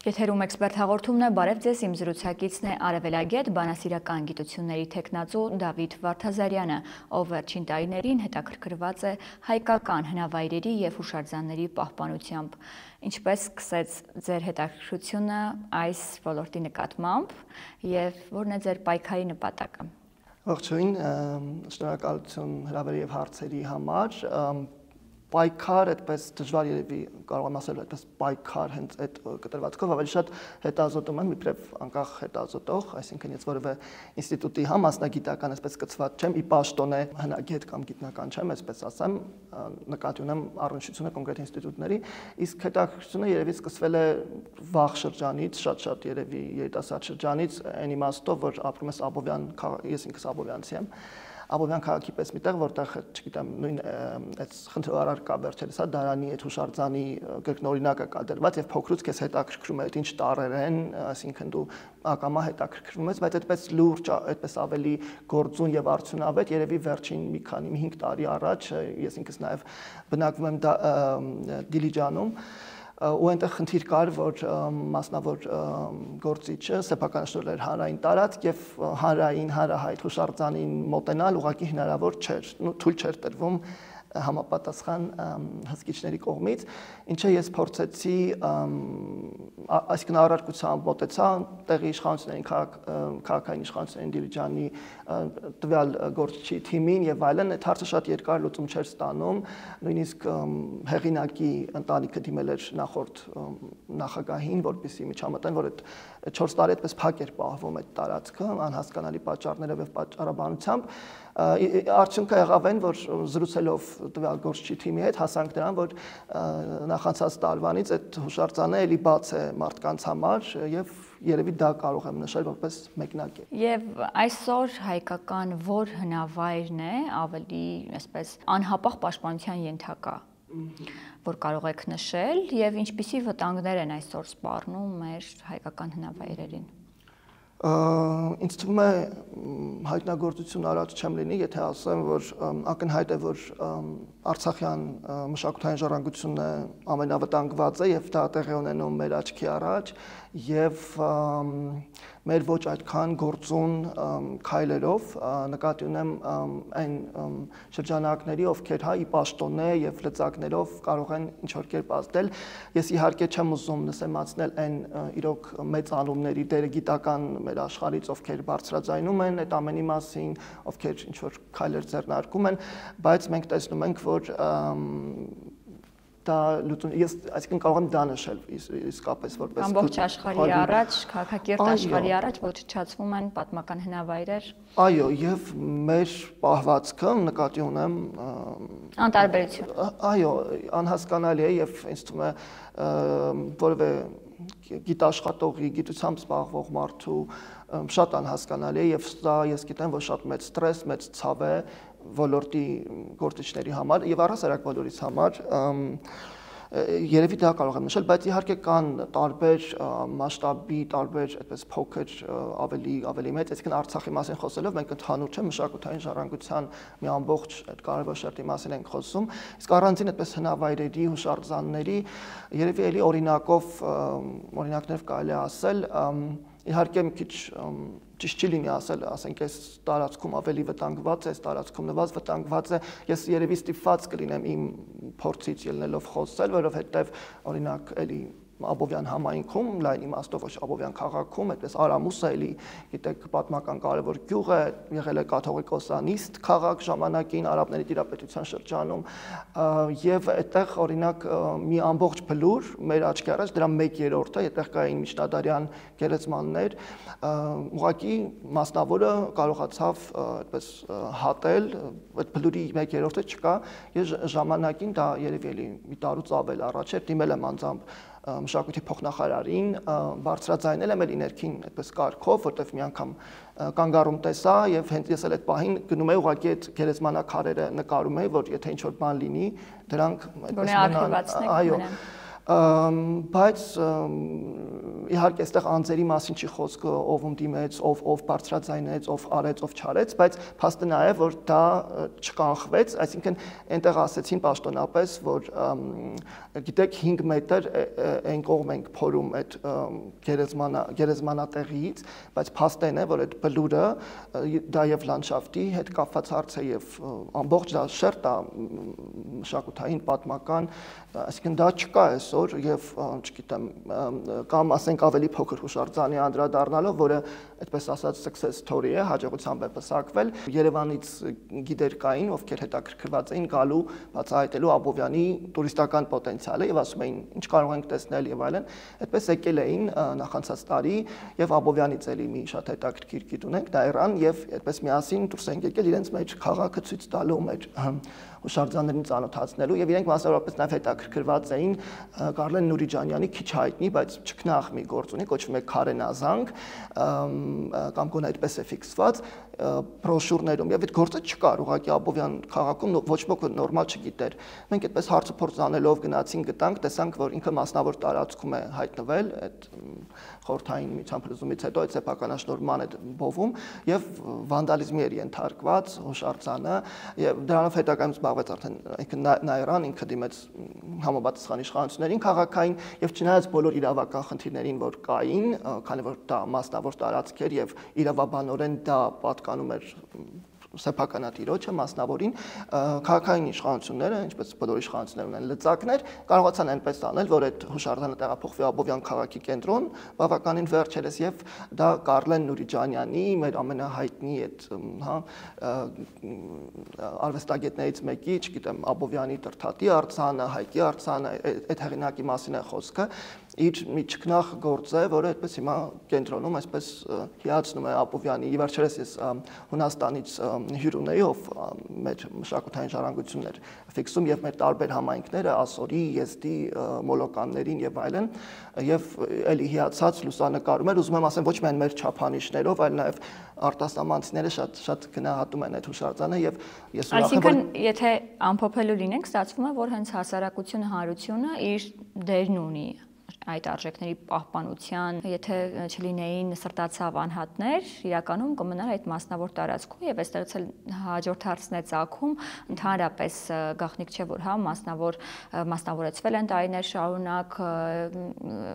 Եթերում էքսպերտ հաղորդումն է, բարև ձեզ, իմ զրուցակիցն է արևելագետ բանասիրական գիտությունների թեկնածու Դավիթ Վարդազարյանը, ով վերջին տարիներին հետաքրքրված է հայկական հնավայրերի և հուշարձանների պահպանությամբ։ Ինչպես սկսեց ձեր հետաքրքրությունը այս ոլորտի նկատմամբ և որն է ձեր պայքարի նպատակը։ Ողջույն, շնորհակալություն հրավերի և հարցերի համար։ Պայքար այդպես դժվար երևի կարող եմ ասել այդպես պայքար հենց այդ կտրվածքով ավելի շատ հետազոտում եմ իբրև անկախ հետազոտող, այսինքն ես որևէ ինստիտուտի մասնագիտական այսպես կցված չեմ, ի պաշտոնե հնագետ կամ գիտնական չեմ, այսպես ասեմ, նկատի ունեմ առնչությունը կոնկրետ ինստիտուտների, իսկ հետաքրքրությունը երևի սկսվել է վաղ շրջանից, շատ երևի երիտասարդ շրջանից, այն իմաստով, որ ապրում ես Աբովյան, ես ինքս Աբովյանցի եմ, Աբովյան քաղաքի պես միտեղ, որտեղ, չգիտեմ, նույն այս խնդրահարար կա վերջերս, դարանի այդ հուշարձանի կրկնօրինակը կա դրված եւ փոքրուց քեզ հետաքրքրում է այդ ինչ տարեր են, այսինքն դու ակամա հետաքրքրվում ես, բայց այդպես լուրջ, այդպես ավելի գործուն եւ արդյունավետ երևի վերջին մի քանի 5 տարի առաջ ես ինքս նաեւ բնակվում եմ Դիլիջանում ու այնտեղ խնդիր կար, որ մասնավոր գործիչը սեփականաշնորհել էր հանրային տարածք եւ հանրահայտ հուշարձանին մոտենալ ուղղակի հնարավոր չէր, թույլ չէր տրվում համապատասխան հսկիչների կողմից, ինչը ես փորձեցի, այսինքն առարկությամբ մոտեցա տեղի իշխանություններին, քաղաքային իշխանություններին Դիլիջանի տվյալ գործչի թիմին եւ այլն, այդ հարցը շատ երկար լուծում չէր ստանում, նույնիսկ հեղինակի ընտանիքը դիմել էր նախորդ նախագահին, որպեսզի միջամտեն, որ այդ 4 տարի այդպես փակ էր պահվում այդ տարածքը, անհասկանալի պատճառներով եւ պատճառաբանությամբ, արդյունքը եղավ այն, որ զրուցելով տվյալ գործչի թիմի հետ հասանք նրան, որ նախանցած տարվանից այդ հուշարձանը էլի բաց է մարդկանց համար եւ երևի դա կարող եմ նշել որպես մեկնակ է։ Եվ այսօր հայկական որ հնավայրն է ավելի, այսպես, անհապաղ պաշտպանության ենթակա, որ կարող եք նշել եւ ինչպիսի վտանգներ են այսօր սպառնում մեր հայկական հնավայրերին։ Ինձ թվում է հայտնագործություն արած չեմ լինի, եթե ասեմ, որ ակնհայտ է, որ Արցախյան մշակութային ժառանգությունն է ամենավտանգվածը եւ դա տեղի ունենում մեր աչքի առաջ եւ մեր ոչ այդքան գործուն քայլերով նկատի ունեմ այն շրջանակների, ովքեր ի պաշտոնե եւ լծակներով կարող են ինչ-որ կերպ ազդել։ Ես իհարկե չեմ ուզում նսեմացնել այն իրոք մեծ անունների դերը գիտական մեր աշխարհից, ովքեր բարձրաձայնում են այդ ամենի մասին, ովքեր ինչ-որ քայլեր ձեռնարկում են, բայց մենք տեսնում ենք, որ դա լուծում ես այսինքն կարող եմ դա նշել իսկապես որպես ամբողջ աշխարհի առաջ, քաղաքակիրթ աշխարհի առաջ ոչնչացվում են պատմական հնավայրեր։ Այո, եւ մեր պահվածքը նկատի ունեմ անտարբերություն։ Այո, անհասկանալի է եւ ինձ թվում է որևէ գիտաշխատողի, գիտությամբ զբաղվող մարդու շատ անհասկանալի է եւ սա ես գիտեմ, որ շատ մեծ ստրես, մեծ ցավ է ոլորտի գործիչների համար եւ առհասարակ բոլորիս համար երևի դա կարող եմ նշել, բայց իհարկե կան տարբեր մասշտաբի, տարբեր այդպես փոքր ավելի մեծ, այսինքն Արցախի մասին խոսելով մենք ընդհանուր չէ մշակութային ժառանգության մի ամբողջ այդ կարևոր շերտի մասին ենք խոսում, իսկ առանձին այդպես հնավայրերի, հուշարձանների երևի էլի օրինակներ կարելի է ասել, իհարկե մի քիչ ճիշտ չի լինի ասել, ասենք այս տարածքում ավելի վտանգված է, այս տարածքում նվազ վտանգված է, ես երևի ստիպված կլինեմ իմ փորձից ելնելով խոսել, որովհետև օրինակ էլի Աբովյան համայնքում, լայն իմաստով ոչ Աբովյան քաղաքում, այդպես Արամուսը էլի, գիտեք, պատմական կարևոր գյուղ է, եղել է կաթողիկոսանիստ քաղաք ժամանակին արաբների տիրապետության շրջանում, եւ այդտեղ օրինակ մի ամբողջ բլուր մեր աչքի առաջ դրա 1/3-ը, այդտեղ կային միջնադարյան գերեզմաններ, ուղղակի մասնավորը կարողացավ այդպես հատել, այդ բլուրի 1/3-ը չկա, ես ժամանակին դա երևի էլի մի տարուց ավել առաջ էր, դիմել եմ անձամբ մշակույթի փոխնախարարին, բարձրաձայնել եմ էլի ներքին այդպես կարգով, որտեղ մի անգամ կանգառում տեսա եւ հենց ես էլ այդ պահին գնում եի ուղղակի այդ գերեզմանակարերը նկարում եի, որ եթե ինչ որ բան լինի, դրանք այդպես մնան, այո, Բայց իհարկե այստեղ անձերի մասին չի խոսքը, ով դիմեց, ով բարձրաձայնեց, ով արեց, ով չարեց, բայց փաստը նա է, որ դա չկանխվեց, այսինքն այնտեղ ասեցին պաշտոնապես, որ գիտեք 5 մետր այն կողմ ենք փորում այդ գերեզմանատեղիից, բայց փաստն է, որ այդ բլուրը դա եւ լանդշաֆտի հետ կապված հարց է եւ ամբողջ դա շերտ է մշակութային պատմական, այսինքն դա չկա այսօր եւ չգիտեմ կամ ասենք ավելի փոքր հուշարձանի անդրադառնալով, որը այդպես ասած success story է, հաջողությամբ է պսակվել, Երևանից գիդեր կային, ովքեր հետաքրքրված էին գալու բացահայտելու Աբովյանի տուրիստական պոտենցիալը եւ ասում էին ինչ կարող ենք տեսնել եւ այլն, այդպես եկել էին նախանցած տարի եւ Աբովյանից էլի մի շատ հետաքրքիր գիտ ունենք, Դայրան եւ այդպես միասին դուրս են եկել իրենց մեջ քաղաքը ցույց տալու մեր հուշարձաններին ծանոթացնելու եւ իրենք մասնավորապես նաեւ հետաքրքրված էին Կարլեն Նուրիջանյանի քիչ հայտնի, բայց ճկնաղ մի գործ ունի, կոչվում է Քարենազանգ, կամ գոնե այդպես է ֆիքսված բրոշուրներում եւ այդ գործը չկար, ուղղակի Աբովյան քաղաքում ոչ ոք նորմալ չգիտեր։ Մենք այդպես հարցուփորձ անելով գնացինք, գտանք, տեսանք, որ ինքը մասնավոր տարածքում է հայտնվել այդ խորհրդային միջան փլուզումից հետո այդ սեփականաշնորհման այդ բովում եւ վանդալիզմի էր ենթարկված հուշարձանը եւ դրանով հետագայում զբաղվեց արդեն Նայրան, ինքը դիմեց համապատասխան իշխանություններին քաղաքային եւ չնայած բոլոր իրավական խնդիրներին, որ կային, քանի որ դա մասնավոր տարածք էր եւ իրավաբանորեն դա պատկանում էր սեփականատիրոջը մասնավորին, քաղաքային իշխանությունները, ինչպես բոլոր իշխանությունները ունեն լծակներ, կարողացան այնպես անել, որ այդ հուշարձանը տեղափոխվի Աբովյան քաղաքի կենտրոն, բավականին վերջերս եւ դա Կարլեն Նուրիջանյանի, մեր ամենահայտնի այդ, արվեստագետներից մեկի, չգիտեմ, Աբովյանի Տրթատի արձանը, Հայկի արձանը, այդ հեղինակի մասին է խոսքը, իր մի ճկնաղ գործ է, որը այդպես հիմա կենտրոնում այսպես հիացնում է Աբովյանի, ի վերջերս ես Հունաստանից հյուր ունեի, ով մեր մշակութային ժառանգություններ ֆիքսում եւ մեր տարբեր համայնքները, Ասորի, Եզդի, Մոլոկաններին եւ այլն, եւ էլի հիացած լուսանկարում էր, ուզում եմ ասեմ ոչ միայն մեր չափանիշներով, այլ նաեւ արտասահմանցիները շատ գնահատում են այդ հուշարձանը եւ ես ուրախ եմ, որ եթե ամփոփելու լինենք, ստացվում է, որ հենց հասարակությունը, հանրությունը իր դերն ունի այդ արժեքների պահպանության, եթե չլինեին սրտացավ անհատներ, իրականում կմնար այդ մասնավոր տարածքում եւ այստեղից էլ հաջորդ հարցն է ծագում, ընդհանրապես գաղտնիք չէ, որ մասնավորեցվել են տարիներ շարունակ,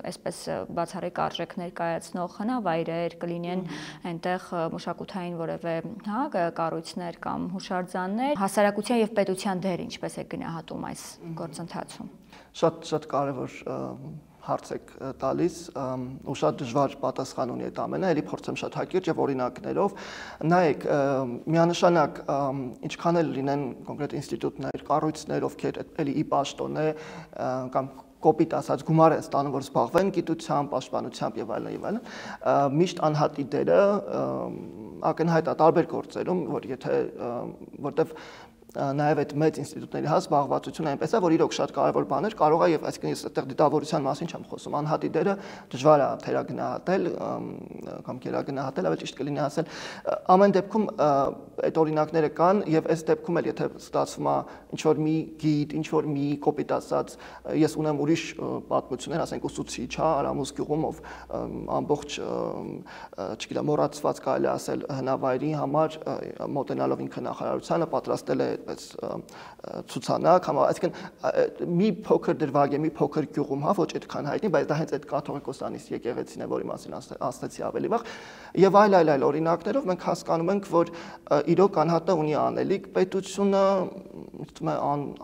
այսպես բացառիկ արժեքներ կայացնող հնավայրեր կլինեն այնտեղ մշակութային որևէ կառույցներ կամ հուշարձաններ, հասարակության եւ պետության դերը ինչպես է գնահատում այս գործընթացում։ Շատ կարևոր հարց եք տալիս ու շատ դժվար պատասխան ունի այդ ամենը, ելի փորձեմ շատ հակիրճ եւ օրինակներով։ Նայեք, միանշանակ ինչքան էլ լինեն կոնկրետ ինստիտուտներ, կառույցներ, ովքեր էլի ի պաշտոն է կամ կոպիտ ասած գումար են ստանում, որ զբաղվեն գիտությամբ, պաշտպանությամբ եւ այլն, միշտ անհատի դերը ակնհայտ է տարբեր գործերում, որտեվ նաև այդ մեծ ինստիտուտների զբաղվածությունը այնպես է, որ իրոք շատ կարևոր բաներ կարող է եւ այսինքն ես այդտեղ դիտավորության մասին չեմ խոսում, անհատի դերը դժվար է թերագնահատել կամ գերագնահատել, ավելի ճիշտ կլինի ասել, ամեն դեպքում այդ օրինակները կան եւ այս դեպքում էլ եթե ստացվում է ինչ որ մի գիդ, ինչ որ մի կոպիտ ասած, ես ունեմ ուրիշ պատմություններ, ասենք ուսուցիչ, Արամուս գյուղում ով ամբողջ չգիտեմ մոռացված կարելի ասել հնավայրի համար մոտենալով ինքը նախարարությանը պատրաստել է այդպես ցուցանակ, այսինքն մի փոքր դրվագ է, մի փոքր գյուղում, ոչ այդքան հայտնի, բայց դա հենց այդ կաթողիկոսանից եկեղեցին է, որի մասին ասացի ավելի վաղ, եւ այլ օրինակներով մենք հասկանում ենք, որ իրոք անհատը ունի անելիք, պետությունը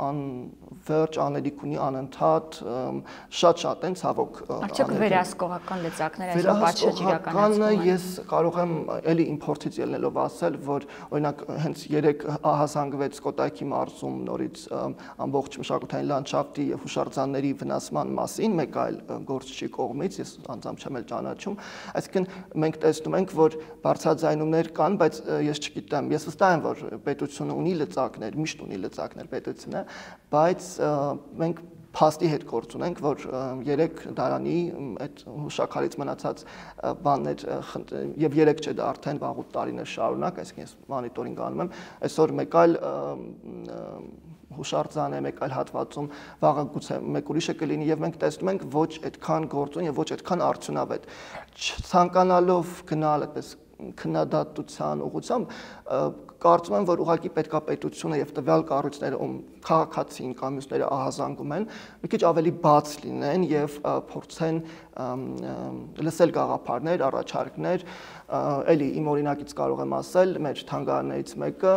անվերջ անելիք ունի անընդհատ, շատ են ցավոք։ Արդյոք վերահսկողական լծակներ այսօր պատշաճ իրականացվում են։ Ես կարող եմ էլի իմ փորձից ելնելով ասել, որ օրինակ հենց 3 ահազանգվեց Կոտայքի մարզում նորից ամբողջ մշակութային լանդշաֆտի եւ հուշարձանների վնասման մասին, մեկ այլ գործչի կողմից, ես անձամբ չեմ էլ ճանաչում, այսինքն մենք տեսնում ենք, որ բարձրաձայնումներ կան, բայց ես չգիտեմ, ես վստահ եմ, որ պետությունը ունի լծակներ, միշտ ունի լծակներ պետությունը, բայց մենք փաստի հետ գործ ունենք, որ 3 դարանի այդ հուշակարից մնացած բաններ եւ 3 չէ դա արդեն վաղուց տարիներ շարունակ, այսինքն ես մոնիտորինգ անում եմ, այսօր մեկ այլ հուշարձան է, մեկ այլ հատվածում վաղը գուցե մեկ ուրիշը կլինի եւ մենք տեսնում ենք ոչ այդքան գործուն եւ ոչ այդքան արդյունավետ ցանկանալով գնալ այդպես քննադատության ուղղությամբ կարծում եմ, որ ուղղակի պետքա պետությունը եւ տվյալ կառույցները, ում քաղաքացին կամ մյուսները ահազանգում են, մի քիչ ավելի բաց լինեն եւ փորձեն լսել գաղափարներ, առաջարկներ, էլի իմ օրինակից կարող եմ ասել, մեր թանգարաններից մեկը,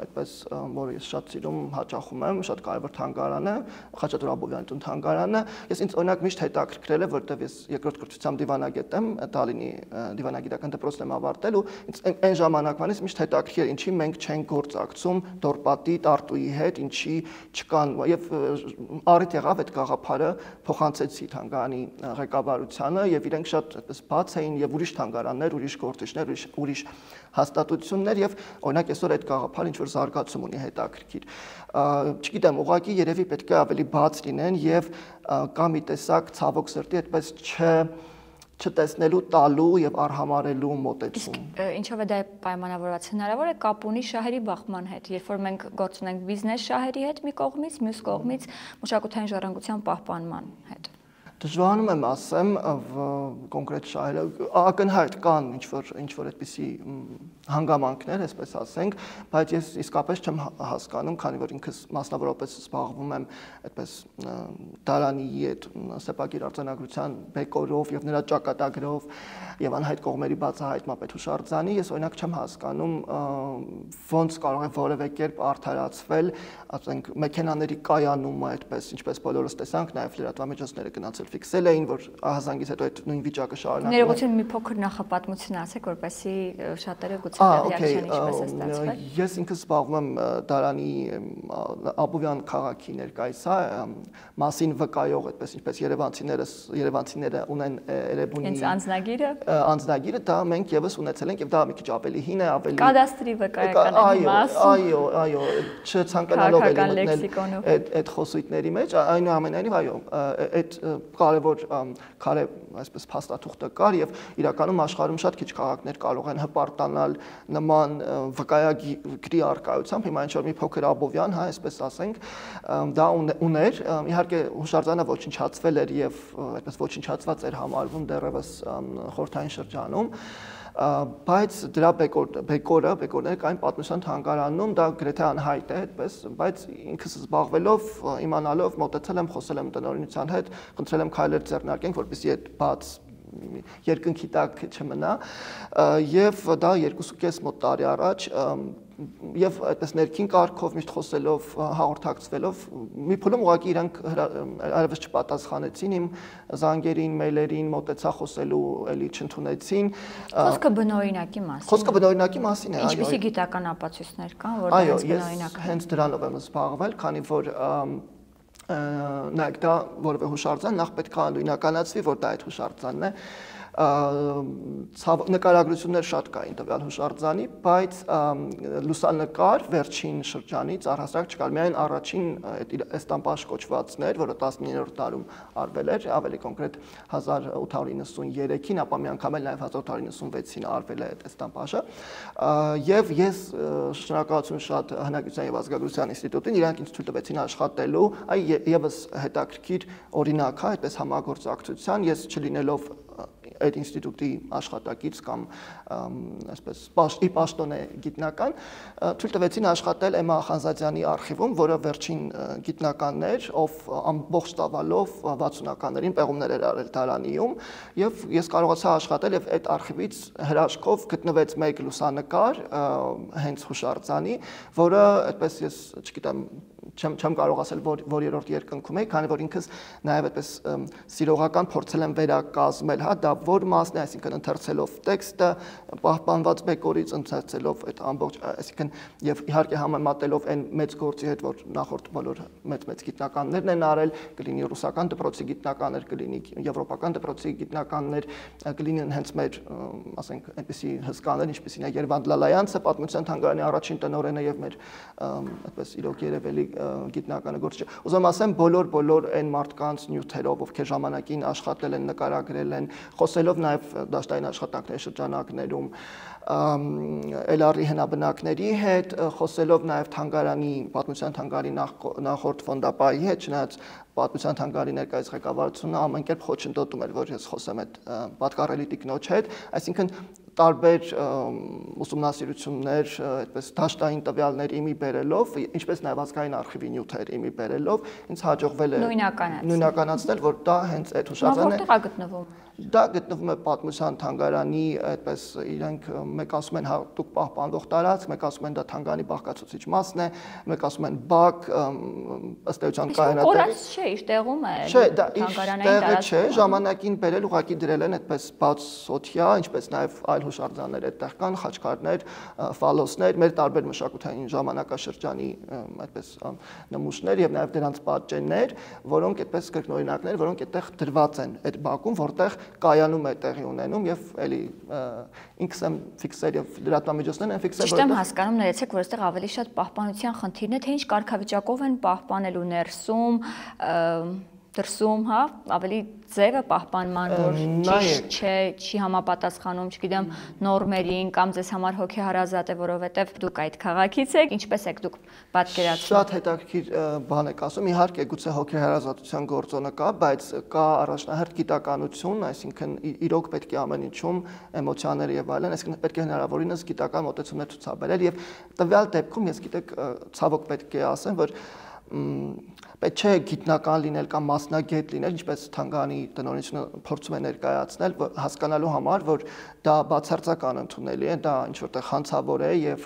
այդպես որ ես շատ սիրում հաճախում եմ, շատ կարևոր թանգարան է, Խաչատուր Աբովյանի տուն թանգարանը, ես ինձ օրինակ միշտ հետաքրքրել է, որտեվ ես երկրորդ կրթությամբ դիվանագետ եմ, Տալինի դիվանագիտական դպրոցն եմ ավարտել ու ինձ այն ժամանակվանից միշտ հետաքրքիր ինչի մենք չենք գործակցում Դորպատի, Տարտուի հետ, ինչի չկան եւ առիթ եղավ այդ գաղափարը փոխանցեցի թանգարանի ղեկավարությանը եւ իրենք շատ այդպես բաց էին եւ ուրիշ թանգարաններ, ուրիշ գործիչներ, ուրիշ հաստատություններ եւ օրինակ այսօր այդ գաղափարը ինչ որ զարգացում ունի հետաքրքիր։ Չգիտեմ, ուղղակի երևի պետք է ավելի բաց լինեն եւ կա մի տեսակ ցավոք սրտի այդպես չտեսնելու, տալու եւ արհամարելու մոտեցում։ Ինչով է դա պայմանավորված հնարավոր է կապ ունի շահերի բախման հետ, երբ որ մենք գործ ունենք բիզնես շահերի հետ մի կողմից, մյուս կողմից մշակութային ժառանգության պահպանման հետ։ Դժվարանում եմ ասեմ կոնկրետ շահերը ակնհայտ կան ինչ որ այդպիսի հանգամանքներ, այսպես ասենք, բայց ես իսկապես չեմ հասկանում, քանի որ ինքս մասնավորապես զբաղվում եմ այդպես դարանի հետ սեփակիր արձանագրության բեկորով եւ նրա ճակատագրով եւ անհայտ կողմերի բացահայտման պետհուշարձանի, ես օրինակ չեմ հասկանում ոնց կարող է որևէ կերպ արդարացվել, ասենք մեքենաների կայանումը այդպես, ինչպես բոլորս տեսանք, նաեւ լրատվամիջոցները գնացել ֆիքսել էին, որ ահազանգից հետո այդ նույն վիճակը շարունակվում է։ Ներողություն, մի փոքր նախապատմություն ասեք, որպեսզի շատերը գուցե տեղյակ չեն ինչպես է ստացվել։ Ես ինքս զբաղվում եմ Դարանի Աբովյան քաղաքի ներկայիս մասին վկայող, այդպես ինչպես երևանցիները ունեն Էրեբունի անձնագիրը, դա մենք եւս ունեցել ենք եւ դա մի քիչ ավելի հին է, ավելի կադաստրի վկայական մաս։ Այո, չցանկանալով էլի մտնել այդ խոսույթների մեջ, այնուամենայնիվ այո, այդ կարևոր քարե այսպես փաստաթուղթը կար եւ իրականում աշխարհում շատ քիչ քաղաքներ կարող են հպարտանալ նման վկայագրի առկայությամբ, հիմա ինչ որ մի փոքր Աբովյան, հա, այսպես ասենք, դա ուներ, իհարկե հուշարձանը ոչնչացվել էր եւ այդպես ոչնչացված էր համարվում դեռևս խորհրդային շրջանում, բայց դրա բեկորները կային պատմության թանգարանում, դա գրեթե անհայտ է այդպես, բայց ինքս զբաղվելով, իմանալով մոտեցել եմ, խոսել եմ տնօրինության հետ, խնդրել եմ քայլեր ձեռնարկենք, որպեսզի այդ բաց երկնքի տակ չմնա եւ դա 2.5 մոտ տարի առաջ եւ այդպես ներքին կարգով միշտ խոսելով հաղորդակցվելով մի փուլում ուղղակի իրանք այլևս չպատասխանեցին իմ զանգերին, մեյլերին, մոտեցա խոսելու էլի չընդունեցին։ Խոսքը բնօրինակի մասին։ Խոսքը բնօրինակի մասին է, այո։ Ինչպիսի գիտական ապացույցներ կան, որ դա հենց բնօրինակ է։ Այո, ես հենց դրանով եմ զբաղվել, քանի որ նայեք դա որևէ հուշարձան նախ պետք է նույնականացվի, որ դա այդ հուշարձանն է նկարագրություններ շատ կային տվյալ հուշարձանի, բայց լուսանկար վերջին շրջանից առհասարակ չկար, միայն առաջին էստամպաժ կոչվածներ, որը 19-րդ դարում արվել էր, ավելի կոնկրետ 1893-ին, ապա մի անգամ էլ նաև 1896-ին արվել է այդ էստամպաժը, եւ ես շնորհակալություն շատ հնագիտության եւ ազգագրության ինստիտուտին, իրանք ինձ թույլ տվեցին աշխատելու, այ եւս հետաքրքիր օրինակ է այդպես համագործակցության, ես չլինելով այդ ինստիտուտի աշխատակից կամ այսպես պաշտոնե գիտնական թույլ տվեցին աշխատել Էմմա Խանզադյանի արխիվում, որը վերջին գիտնականն էր, ով ամբողջ ծավալով 60-ականներին պեղումներ էր արել Դարանիում եւ ես կարողացա աշխատել եւ այդ արխիվից հրաշքով գտնվեց մեկ լուսանկար հենց հուշարձանի, որը այդպես ես չգիտեմ չեմ կարող ասել որ երրորդ երկնքում է, քանի որ ինքս նաև այդպես սիրողական փորձել եմ վերակազմել, հա, դա որ մասն է, այսինքն ընթերցելով տեքստը, պահպանված բեկորից ընթերցելով այդ ամբողջ, այսինքն եւ իհարկե համեմատելով այն մեծ գործի հետ, որ նախորդ բոլոր մեծ գիտնականներն են արել, կլինի ռուսական դպրոցի գիտնականներ, կլինի եվրոպական դպրոցի գիտնականներ, կլինեն հենց մեր, ասենք, այնպիսի հսկաներ, ինչպիսին է Երվանդ Լալայանցը, պատմության թանգարանի առաջին տնօրենը եւ մեր այդպես իրոք երևելի գիտնականը գործիչ։ Ուզում ասեմ, բոլոր այն մարդկանց նյութերով, ովքեր ժամանակին աշխատել են, նկարագրել են, խոսելով նաև դաշտային աշխատանքների շրջանակներում, Էլարի հնաբնակների հետ, խոսելով նաև թանգարանի, պատմության թանգարանի նախորդ ֆոնդապահի հետ, չնայած պատմության թանգարանի ներկայիս ղեկավարությունը ամեն կերպ խոչընդոտում էր, որ ես խոսեմ այդ պատկառելի տիկնոջ հետ, այսինքն տարբեր ուսումնասիրություններ, այդպես դաշտային տվյալներ իմի բերելով, ինչպես նաև ազգային արխիվի նյութեր իմի բերելով, ինձ հաջողվել է նույնականացնել, որ դա հենց այդ հուշարձանն է։ Որտեղ է գտնվում։ Դա գտնվում է պատմության թանգարանի, այդպես իրենք մեկ ասում են հատուկ պահպանվող տարածք, մեկ ասում են դա թանգարանի բաղկացուցիչ մասն է, մեկ ասում են բակ, ըստ էության կայանատեղի։ Կորած չէ, իր տեղում է։ Չէ, դա իր տեղը չէ, ժամանակին բերել ուղղակի դրել են այդպես բաց սոթիա, ինչպես նաև այլ հուշարձաններ այդտեղ կան, խաչքարներ, ֆալոսներ, մեր տարբեր մշակութային ժամանակաշրջանի այդպես նմուշներ եւ նաև դրանց պատճեններ, որոնք այդպես կրկնօրինակներ, որոնք այդտեղ դրված են այդ բակում, որտեղ կայանում է տեղի ունենում եւ էլի ինքս եմ ֆիքսեր եւ լրատվամիջոցներն են ֆիքսեր, որտեղ եմ հասկանում, ներեցեք, որ այստեղ ավելի շատ պահպանության խնդիրն է, թե ինչ կարգավիճակով են պահպանելու ներսում, դրսում, հա, ավելի ձևը պահպանման, որ ճիշտ չէ, չի համապատասխանում, չգիտեմ, նորմերին կամ ձեզ համար հոգեհարազատ է, որովհետև դուք այդ քաղաքից եք, ինչպես եք դուք պատկերացնում։ Շատ հետաքրքիր բան եք ասում, իհարկե գուցե հոգեհարազատության գործոնը կա, բայց կա առաջնահերթ գիտականություն, այսինքն իրոք պետք է ամեն ինչում էմոցիաները եւ այլն, այսինքն պետք է հնարավորինս գիտական մոտեցումներ ցուցաբերել եւ տվյալ դեպքում ես գիտեք ցավոք պետք է ասեմ, որ պետք չէ գիտնական լինել կամ մասնագետ լինել, ինչպես թանգարանի տնօրենությունը փորձում է ներկայացնել, հասկանալու համար, որ դա բացարձական ընդունելի է, դա ինչ որտեղ հանցավոր է եւ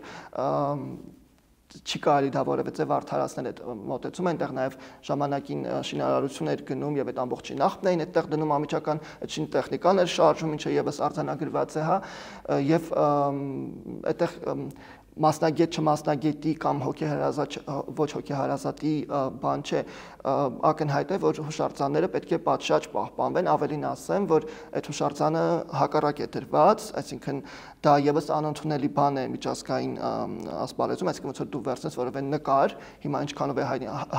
չի կարելի դա որևէ ձև արդարացնել այդ մոտեցումը, այնտեղ նաև ժամանակին շինարարություն էր գնում եւ այդ ամբողջի նախնն էին այդտեղ դնում անմիջական այդ շին տեխնիկան էր շարժում, ինչը եւս արձանագրված է, հա, եւ այդտեղ մասնագետ չմասնագետի կամ հոգեհարազատ ոչ հոգեհարազատի բան չէ, ակնհայտ է, որ հուշարձանները պետք է պատշաճ պահպանվեն, ավելին ասեմ, որ այդ հուշարձանը հակառակ է դրված, այսինքն դա եւս անընդունելի բան է միջազգային ասպարեզում, այսինքն ոնց որ դու վերցնես որևէ նկար, հիմա ինչքանով է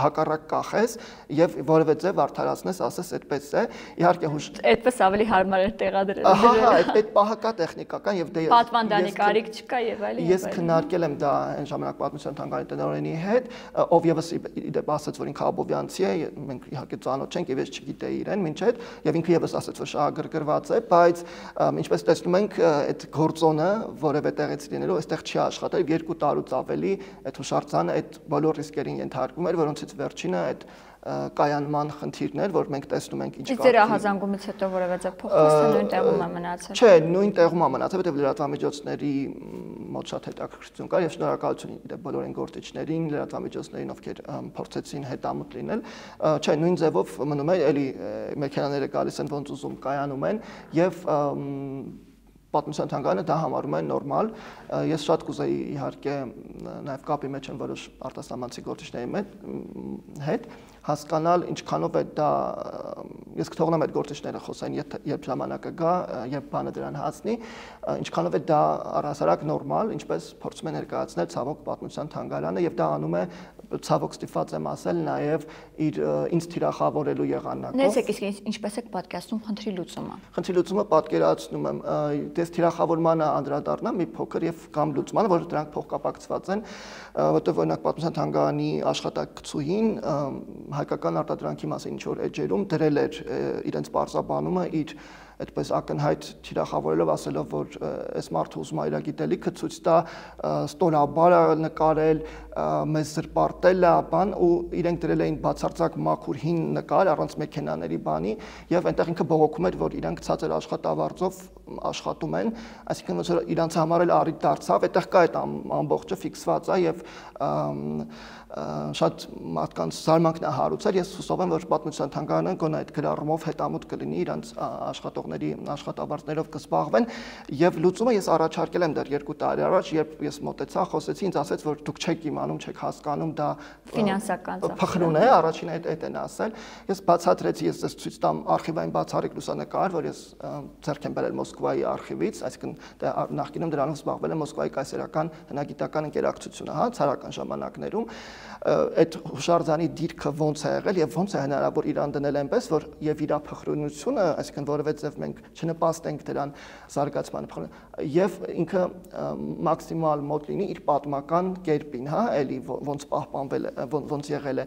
հակառակ կախես եւ որևէ ձև արդարացնես, ասես այդպես է, իհարկե այդպես ավելի հարմար է տեղադրել։ Ահա, այդ պահակա տեխնիկական եւ դե պատվանդանի կարիք չկա եւ այլն։ Ես քննարկել եմ դա այն ժամանակ պատմության թանգարանի տնօրենի հետ, ով եւս իդեպ ասաց, որ ինքը Աբովյանցի է, մենք իհարկե ծանոթ չենք եւ ես չգիտեի իրեն մինչ այդ, եւ ինքը եւս ասաց, որ շահագրգռված է, բայց ինչպես տեսնում ենք, այդ գործոնը որևէ տեղից լինելու այստեղ չի աշխատել, 2 տարուց ավելի այդ հուշարձանը այդ բոլոր ռիսկերին ենթարկվում էր, որոնցից վերջինը այդ կայանման խնդիրներ, որ մենք տեսնում ենք ինչ կարգի։ Ձեր ահազանգումից հետո որևէ ձև փոխվեց, նույն տեղում է մնացել։ Չէ, նույն տեղում է մնացել, որտեղ լրատվամիջոցների մոտ շատ հետաքրքրություն կար եւ շնորհակալություն իդեպ բոլոր այն գործիչներին, լրատվամիջոցներին, ովքեր փորձեցին հետամուտ լինել։ Չէ, նույն ձևով մնում է, էլի մեքենաները գալիս են ոնց ուզում կայանում են եւ պատմության թանգարանը դա համարում է նորմալ։ Ես շատ կուզեի իհարկե նաև կապի մեջ եմ որոշ արտասահմանցի գործիչների հետ հասկանալ ինչքանով է դա ես կթողնեմ այդ գործիչները խոսեն երբ ժամանակը գա, երբ բանը դրան հասնի, ինչքանով է դա առհասարակ նորմալ, ինչպես փորձում է ներկայացնել ցավոք պատմության թանգարանը եւ դա անում է ցավոք ստիպված եմ ասել նաև իր ինձ թիրախավորելու եղանակով։ Ներեցեք, իսկ ինչպես եք պատկերացնում խնդրի լուծումը։ Խնդրի լուծումը պատկերացնում եմ, դες թիրախավորմանը անդրադառնամ մի փոքր եւ կամ լուծմանը, որ դրանք փոխկապակցված են, որտեղ օրինակ պատմության թանգարանի աշխատակցուհին հայկական արտադրանքի մասին ինչ որ էջերում դրել էր իրենց պարզաբանումը իր այդպես ակնհայտ թիրախավորելով ասելով, որ այս մարդը ուզում է իր գիտելիքը ցույց տա, ստորաբար նկարել, մեզ զրպարտել է, բան ու իրենք դրել էին բացարձակ մաքուր հին նկար առանց մեքենաների բանի եւ այնտեղ ինքը բողոքում էր, որ իրենք ցածր աշխատավարձով աշխատում են, այսինքն ոնց որ իրանց համար էլ առիթ դարձավ, այդտեղ կա այդ ամբողջը ֆիքսված է եւ շատ մարդկանց զարմանքն է հարուցել, ես հուսով եմ, որ պատմության թանգարանը գոնե այդ գրառումով հետամուտ կլինի իրանց աշխատող աշխատավարձներով կզբաղվեն եւ լուծումը ես առաջարկել եմ դեռ 2 տարի առաջ, երբ ես մոտեցա, խոսեցի, ինձ ասեց, որ դուք չեք իմանում, չեք հասկանում, դա ֆինանսական փխրուն է, առաջին այդ են ասել։ Ես բացատրեցի, ես ցույց տամ արխիվային բացառիկ լուսանկար, որ ես ձեռք եմ բերել Մոսկվայի արխիվից, այսինքն նախկինում դրանով զբաղվել եմ Մոսկվայի կայսերական հնագիտական ընկերակցությունը, հա, ցարական ժամանակներում, այդ հուշարձանի դիրքը ոնց է եղել եւ ոնց է հնարավոր իրան դնել այնպես, որ եւ իր փխրունությունը, այսինքն որևէ ձև մենք չնպաստենք դրան զարգացմանը, եւ ինքը մաքսիմալ մոտ լինի իր պատմական կերպին, հա, էլի ոնց պահպանվել է, ոնց եղել է։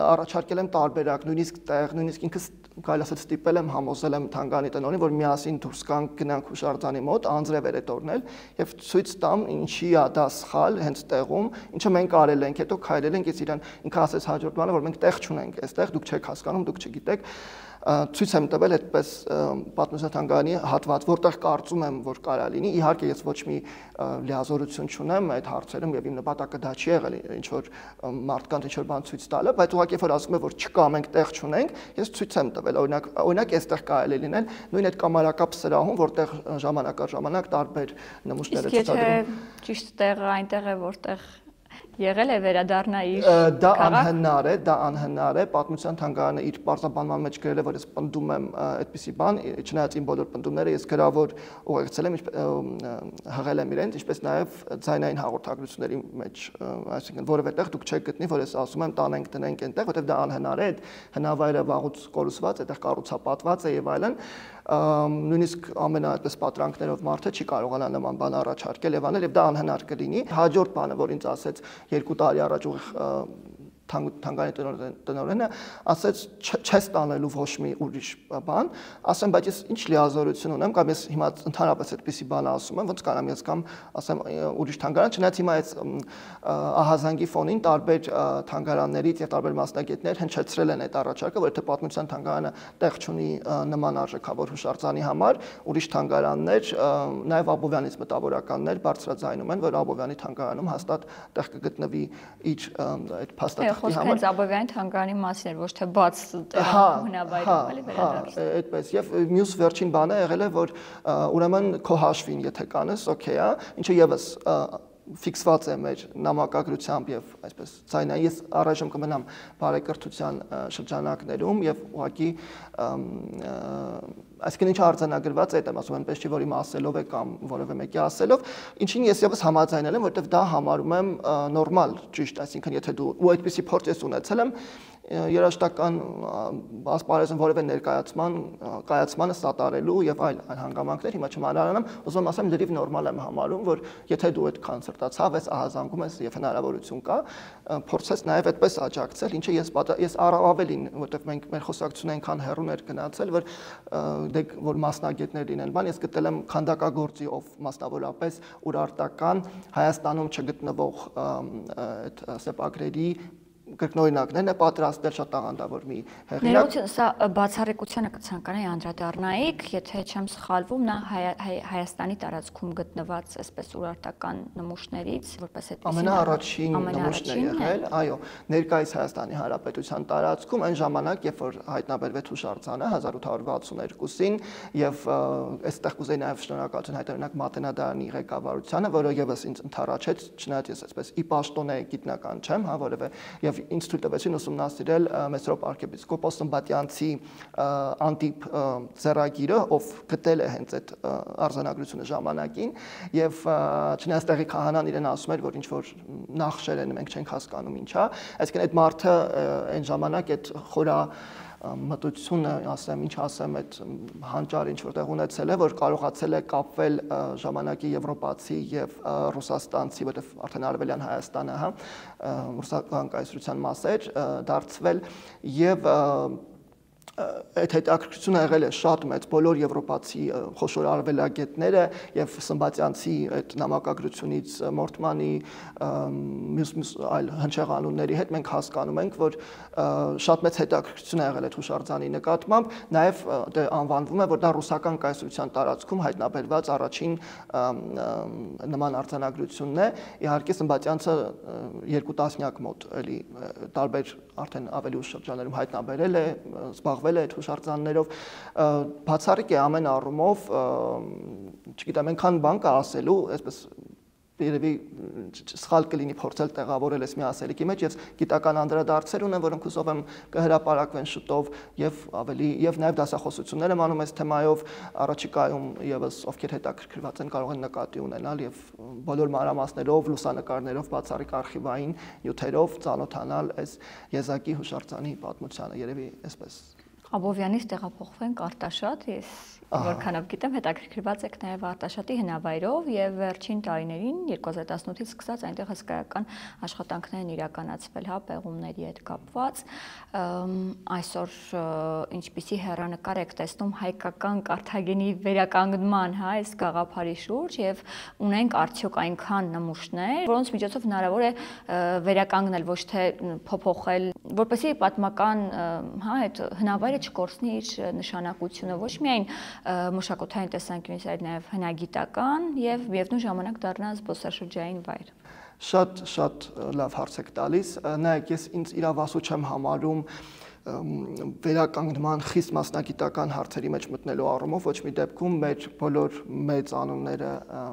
Առաջարկել եմ տարբերակ, նույնիսկ տեղ, նույնիսկ ինքս կարելի ասել ստիպել եմ, համոզել եմ թանգարանի տնօրենին, որ միասին դուրս գնանք հուշարձանի մոտ, անձրև էր տորնել եւ ցույց տամ ինչի է դա սխալ հենց տեղում, ինչը մենք արել ենք, հետո քայլել ենք, ես իրան ինքը ասեց հաջորդ բանը, որ մենք տեղ չունենք այստեղ, դուք չեք հասկանում, դուք չգիտեք, ցույց եմ տվել այդպես պատմության թանգարանի հատված, որտեղ կարծում եմ, որ կարա լինի, իհարկե ես ոչ մի լիազորություն չունեմ այդ հարցերում եւ իմ նպատակը դա չի եղել ինչ որ մարդկանց ինչ որ բան ցույց տալը, բայց ուղղակի որ ասում եմ, որ չկա, մենք տեղ չունենք, ես ցույց եմ տվել, օրինակ այստեղ կարելի լինել նույն այդ կամարակապ սրահում, որտեղ ժամանակ առ ժամանակ տարբեր նմուշներ է ցուցադրում։ Իսկ եթե ճիշտ տեղը այնտեղ է, որտեղ եղել է վերադառնա իր դա անհնար է, պատմության թանգարանը իր պարզաբանման մեջ գրել է, որ ես պնդում եմ այդպիսի բան, չնայած իմ բոլոր պնդումները ես գրավոր ուղեկցել եմ, հղել եմ իրենց, ինչպես նաև ձայնային հաղորդագրությունների մեջ, այսինքն որևէ տեղ դուք չեք գտնի, որ ես ասում եմ տանենք տնենք այնտեղ, որտեղ դա անհնար է, հնավայրը վաղուց կորուսված, այդտեղ կառուցապատված է եւ այլն, նույնիսկ ամենաայդպես պատրանքներով մարդը չի կարողանա նման բան առաջարկել եւ անել եւ դա անհնար կլինի։ Հաջորդ բանը, որ ինձ ասեց 2 տարի առաջ թանգարանի տնօրենը, ասեց չես տանելու ոչ մի ուրիշ բան, ասեմ, բայց ես ինչ լիազորություն ունեմ, կամ ես հիմա ընդհանրապես այդպիսի բան ասում եմ, ոնց կարամ ես կամ ասեմ ուրիշ թանգարան, չնայած հիմա այս ահազանգի ֆոնին տարբեր թանգարաններից եւ տարբեր մասնագետներ հնչեցրել են այդ առաջարկը, որ եթե պատմության թանգարանը տեղ չունի նման արժեքավոր հուշարձանի համար, ուրիշ թանգարաններ, նաեւ Աբովյանից մտավորականներ բարձրաձայնում են, որ Աբովյանի թանգարանում հաստատ տեղ կգտնվի իր այդ փաստաթղթի համար։ Խոսքը Աբովյանի թանգարանի մասին էր, ոչ թե բաց հնավայրում, էլի վերադարձ։ Այդպես եւ մյուս վերջին բանը եղել է, որ ուրեմն քո հաշվին եթե կանես, օքեյ է, ինչը եւս ֆիքսված է մեր նամակագրությամբ եւ այսպես ցայնային ես առայժմ կմնամ բարեկրթության շրջանակներում եւ ուղղակի այսինքն ինչ արձանագրված է, եմ ասում այնպես չի որ իմ ասելով է կամ որևէ մեկի ասելով, ինչին ես եւս համաձայնել եմ, որովհետեւ դա համարում եմ նորմալ, ճիշտ, այսինքն եթե դու ու այդպիսի փորձ ես ունեցել եմ երաժշտական ասպարեզում որևէ կայացմանը սատարելու եւ այլ հանգամանքներ հիմա չմանրանամ, ուզում եմ ասեմ դրիվ նորմալ եմ համարում, որ եթե դու այդ կոնցերտացավ ես ահազանգում ես եւ հնարավորություն կա, փորձես նաեւ այդպես աջակցել, ինչը ես ավելին, որովհետեւ մենք մեր խոսակցությունը այնքան հեռուն էր գնացել, որ մասնագետներ լինեն, բան ես գտել եմ քանդակագործի ով մասնավորապես ուրարտական Հայաստանում չգտնվող այդ սեպագրերի կրկնօրինակներն է պատրաստել շատ տաղանդավոր մի հեղինակ։ Ներողություն, սա բացառիկությանը կցանկանայի անդրադառնայիք, եթե չեմ սխալվում, նա Հայաստանի տարածքում գտնված այսպես ուրարտական նմուշներից, որպես այդպես ամենաառաջին նմուշն է եղել, այո, ներկայիս Հայաստանի Հանրապետության տարածքում այն ժամանակ, երբ որ հայտնաբերվեց հուշարձանը 1862-ին եւ այստեղ կուզեի նաեւ շնորհակալություն հայտնել Մատենադարանի ղեկավարությանը, որը եւս ինձ ընդառաջեց, չնայած ես այսպես ի պաշտոնե գիտնական չեմ, հա, որևէ եւ ինձ թույլ տվեցին ուսումնասիրել Մեսրոպ arczepiskopos Սմբատյանցի անտիպ ձեռագիրը, ով գտել է հենց այդ արձանագրությունը ժամանակին եւ չնայած տեղի քահանան իրեն ասում էր, որ ինչ որ նախշեր են, մենք չենք հասկանում ինչա, այսինքն այդ մարդը այն ժամանակ այդ խորա մտությունը, ասեմ, ինչ ասեմ, այդ հանճարը ինչ որտեղ ունեցել է, որ կարողացել է կապվել ժամանակի եվրոպացի եւ ռուսաստանցի, որտեղ արդեն Արևելյան Հայաստանը, հա, ռուսական կայսրության մաս էր դարձվել եւ այդ հետաքրքրությունը եղել է շատ մեծ բոլոր եվրոպացի խոշոր արևելագետները եւ Սմբատյանցի այդ նամակագրությունից Մորտմանի մյուս այլ հնչեղանունների հետ մենք հասկանում ենք, որ շատ մեծ հետաքրքրություն է եղել այդ հուշարձանի նկատմամբ, նաեւ անվանվում է, որ դա ռուսական կայսրության տարածքում հայտնաբերված առաջին նման արձանագրությունն է, իհարկե Սմբատյանցը 2 տասնյակ մոտ էլի տարբեր արդեն ավելի ուշ շրջաններում հայտնաբերել է, զբաղվել զբաղվել է այդ հուշարձաններով, բացառիկ է ամեն առումով, չգիտեմ, այնքան բան կա ասելու, այսպես երևի սխալ կլինի փորձել տեղավորել այս մի ասելիքի մեջ, եւ գիտական անդրադարձեր ունեն, որոնք հուսով եմ կհրապարակվեն շուտով եւ ավելի եւ նաեւ դասախոսություններ եմ անում այս թեմայով, առաջիկայում եւս ովքեր հետաքրքրված են կարող են նկատի ունենալ եւ բոլոր մանրամասներով, լուսանկարներով, բացառիկ արխիվային նյութերով ծանոթանալ այս եզակի հուշարձանի պատմությանը, երևի այսպես։ Աբովյանից տեղափոխվենք Արտաշատ, ես որքանով գիտեմ, հետաքրքրված եք նաև Արտաշատի հնավայրով եւ վերջին տարիներին 2018-ից սկսած այնտեղ հսկայական աշխատանքներ են իրականացվել, հա, պեղումների հետ կապված։ Այսօր ինչպիսի հեռանկար եք տեսնում հայկական Կարթագենի վերականգնման, հա, այս գաղափարի շուրջ եւ ունենք արդյոք այնքան նմուշներ, որոնց միջոցով հնարավոր է վերականգնել, ոչ թե փոփոխել, որպեսզի պատմական, հա, այդ հնավայրը չկորցնի իր նշանակությունը, ոչ միայն մշակութային տեսանկյունից, այլ նաև հնագիտական եւ միևնույն ժամանակ դառնա զբոսաշրջային վայր։ Շատ լավ հարց եք տալիս, նայեք, ես ինձ իրավասու չեմ համարում վերականգնման խիստ մասնագիտական հարցերի մեջ մտնելու առումով, ոչ մի դեպքում մեր բոլոր մեծ անունները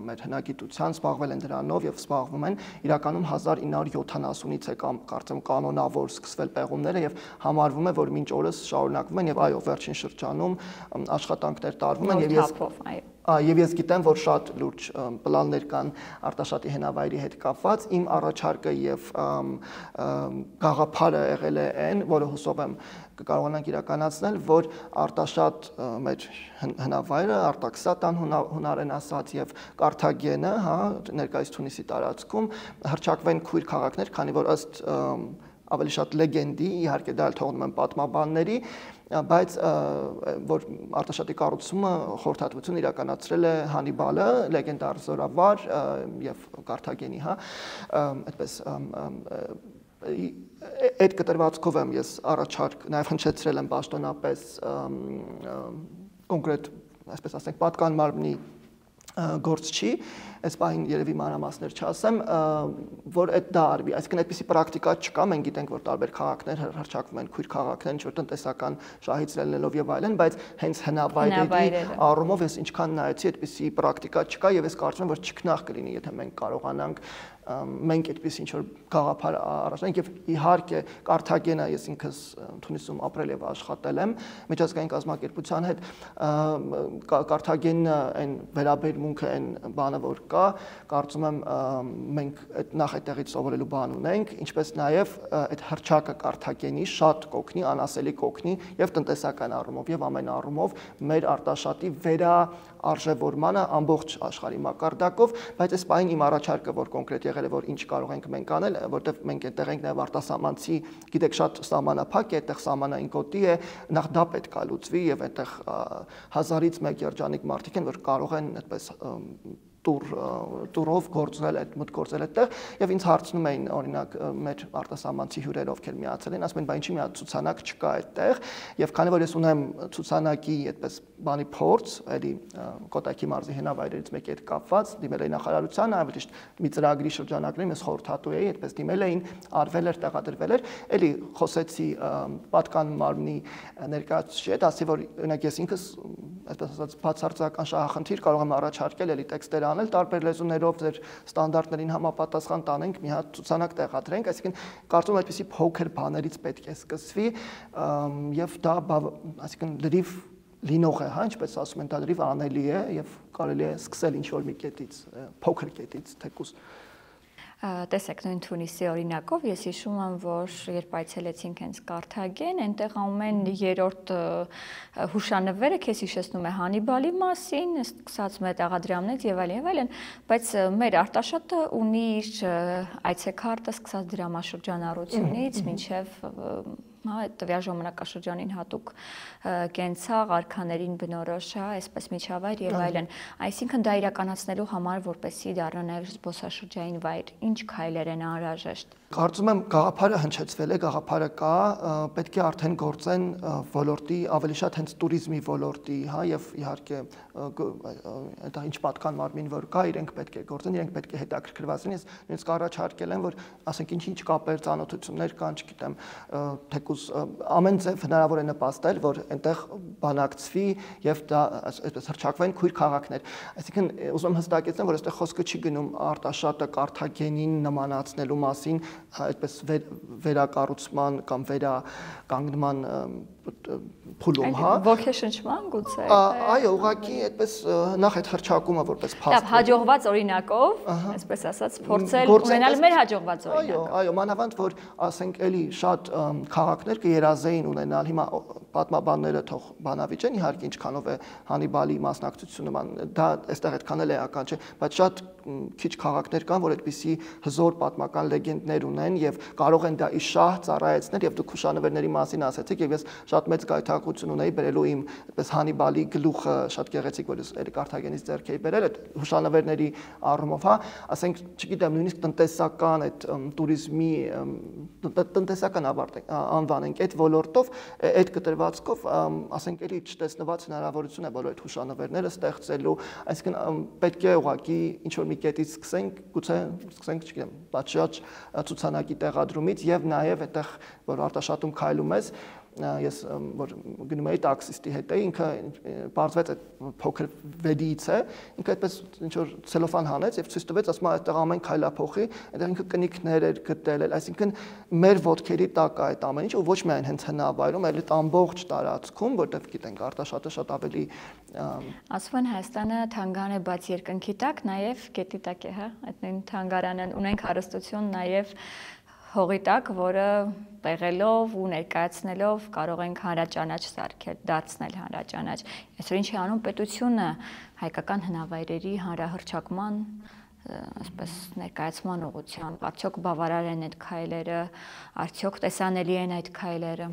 մեր հնագիտության զբաղվել են դրանով եւ զբաղվում են, իրականում 1970-ից է կարծեմ կանոնավոր սկսվել պեղումները եւ համարվում է, որ մինչ օրս շարունակվում են եւ այո, վերջին շրջանում աշխատանքներ տարվում են եւ ես գիտեմ, որ շատ լուրջ պլաններ կան Արտաշատի հնավայրի հետ կապված, իմ առաջարկը եւ գաղափարը եղել է այն, որը հուսով եմ կկարողանանք իրականացնել, որ Արտաշատ մեր հնավայրը, Արտաքսատան հունարեն ասած եւ Կարթագենը, հա, ներկայիս Թունիսի տարածքում հրճակվեն քույր քաղաքներ, քանի որ ըստ ավելի շատ լեգենդի, իհարկե դա թողնում են պատմաբանների, բայց որ Արտաշատի կառուցումը խորհրդատվություն իրականացրել է Հանիբալը, լեգենդար զորավար եւ Կարթագենի, հա, այդպես այդ կտրվածքով եմ ես առաջարկ նաև հնչեցրել եմ պաշտոնապես կոնկրետ, այսպես ասենք, պատկան մարմնի գործ չի, այս պահին երևի մանրամասներ չասեմ, որ այդ դա արվի, այսինքն այդպիսի պրակտիկա չկա, մենք գիտենք, որ տարբեր քաղաքներ հռչակվում են քույր քաղաքներ, ինչ-որ տնտեսական շահից ելնելով եւ այլն, բայց հենց հնավայրերի առումով ես ինչքան նայեցի, այդպիսի պրակտիկա չկա եւ ես կարծում եմ, որ չքնաղ կլինի, եթե մենք կարողանանք մենք այդպես ինչ որ գաղափար առաջնենք եւ իհարկե Կարթագենը ես ինքս Թունիսում ապրել եւ աշխատել եմ միջազգային կազմակերպության հետ Կարթագենը այն վերաբերմունքը այն բանը որ կա կարծում եմ մենք այդ նախ այդտեղից սովորելու բան ունենք ինչպես նաեւ այդ հրճակը Կարթագենի շատ կօգնի անասելի կօգնի եւ տնտեսական առումով եւ ամեն առումով մեր Արտաշատի վերաարժևորմանը ամբողջ աշխարհի մակարդակով բայց այս պահին իմ առաջարկը որ կոնկրետ եղել է որ ինչ կարող ենք մենք անել, որտեղ մենք այդտեղ ենք նաև արտասահմանցի, գիտեք շատ սահմանափակ է, այդտեղ սահմանային կոտի է, նախ դա պետք է լուծվի եւ այդտեղ 1000-ից մեկ երջանիկ մարդիկ են, որ կարող են այդպես տուրով գործել այդ մուտք գործել այդտեղ եւ ինձ հարցնում էին օրինակ մեր արտասահմանցի հյուրեր ովքեր միացել են ասում են բա ինչի՞ մի հատ ցուցանակ չկա այդտեղ եւ քանի որ ես ունեմ ցուցանակի այդպես բանի փորձ էլի Կոտայքի մարզի հնավայրերից մեկի հետ կապված դիմել էի նախարարությանը ավելի ճիշտ մի ծրագրի շրջանակներում ես խորհրդատու էի այդպես դիմել էին արվել էր տեղադրվել էր էլի խոսեցի պատկան մարմնի ներկայացուցիչի հետ ասի որ օրինակ ես ինքս այդպես ասած բացարձակական շահախնդիր կարող եմ առաջարկել էլի տեքստեր անել տարբեր լեզուներով ձեր ստանդարտներին համապատասխան տանենք մի հատ ցուցանակ տեղադրենք այսինքն կարծում եմ այդպիսի փոքր բաներից պետք է սկսվի եւ դա այսինքն լրիվ լինող է, հա, ինչպես ասում են, դա լրիվ անելի է եւ կարելի է սկսել ինչ-որ մի կետից, փոքր կետից, թեկուզ։ Տեսեք, նույն Թունիսի օրինակով ես հիշում եմ, որ երբ այցելեցինք հենց Կարթագեն, այնտեղ ամեն երրորդ հուշանվերը քեզ հիշեցնում է Հանիբալի մասին, սկսած մետաղադրամներից եւ այլն, բայց մեր Արտաշատը ունի իր այցեքարտը սկսած դրամաշրջանառությունից մինչեւ այդ տվյալ ժամանակաշրջանին հատուկ կենցաղ, արքաներին բնորոշ, այսպես միջավայր եւ այլն։ Այսինքն դա իրականացնելու համար, որպեսզի դառնա նաեւ զբոսաշրջային վայր, ինչ քայլեր են անհրաժեշտ։ Կարծում եմ գաղափարը հնչեցվել է, գաղափարը կա, պետք է արդեն գործեն ոլորտի, ավելի շատ հենց туриզմի ոլորտի, հա, եւ իհարկե դա ինչ պատկան մարմին որ կա, իրենք պետք է գործեն, իրենք պետք է հետաքրքրված լինեն։ Ես նույնիսկ առաջարկել եմ, որ ասենք ինչ կապեր, ծանոթություններ կան, չգիտեմ, թեկուզ ամեն ձև հնարավոր է նպաստել, որ այնտեղ բանակցվի եւ դա այսպես հրճակվեն քույր քաղաքներ։ Այսինքն ուզում եմ հստակեցնել, որ այստեղ խոսքը չի գնում Արտաշատը Կարթագենին նմանացնելու մասին, այդպես վերակառուցման կամ վերականգնման փուլում, հա։ Ոգեշնչման գուցե։ Այո, ուղղակի այդպես նախ այդ հրճակումը որպես փաստ։ Լավ, հաջողված օրինակով, այսպես ասած, փորձել ունենալ մեր հաջողված օրինակը։ Այո, մանավանդ որ ասենք էլի շատ քաղաքներ կերազեին ունենալ, հիմա պատմաբանները թող բանավիճեն, իհարկե ինչքանով է Հանիբալի մասնակցությունը, դա այստեղ այդքան էլ էական չէ, բայց շատ քիչ քաղաքներ կան, որ այդպիսի հզոր պատմական լեգենդներ ունեն եւ կարող են դա ի շահ ծառայեցնել եւ դուք հուշանվերների մասին ասեցիք եւ ես շատ մեծ գայթակղություն ունեի բերելու իմ այդպես Հանիբալի գլուխը շատ գեղեցիկ որ էլի Կարթագենից ձեռք էի բերել այդ հուշանվերների առումով, հա, ասենք, չգիտեմ, նույնիսկ տնտեսական այդ տուրիզմի տնտեսական անվանենք այդ ոլորտով այդ կտրվածքով ասենք էլի չտեսնված հնարավորություն է բոլոր այդ հուշանվերները ստեղծելու, այսինքն պետք է ուղղակի ինչ որ մի կետից սկսենք, գուցե սկսենք, չգիտեմ, պատշաճ ցուցանակի տեղադրումից եւ նաեւ այդտեղ որ Արտաշատում քայլում ես ես որ գնում էի տաքսիստի հետ էի ինքը բարձվեց այդ փոքր վեդիից է ինքը այդպես ինչ որ ցելոֆան հանեց եւ ցույց տվեց ասում այդտեղ ամեն քայլափոխի այդտեղ ինքը կնիկներ էր գտել այսինքն մեր ոտքերի տակ է այդ ամեն ինչ ու ոչ միայն հենց հնավայրում այլ այդ ամբողջ տարածքում որտեղ գիտենք Արտաշատը շատ ավելի ասում են Հայաստանը թանգարան է բաց երկնքի տակ նաեւ գետի տակ է հա այդ նույն թանգարանը ունենք հարստություն նաեւ հողի տակ, որը պեղելով ու ներկայացնելով կարող ենք հանրաճանաչ սարքել, դարձնել հանրաճանաչ։ Այսօր ինչ է անում պետությունը հայկական հնավայրերի հանրահռչակման, այսպես ներկայացման ուղղությամբ, արդյոք բավարար են այդ քայլերը, արդյոք տեսանելի են այդ քայլերը։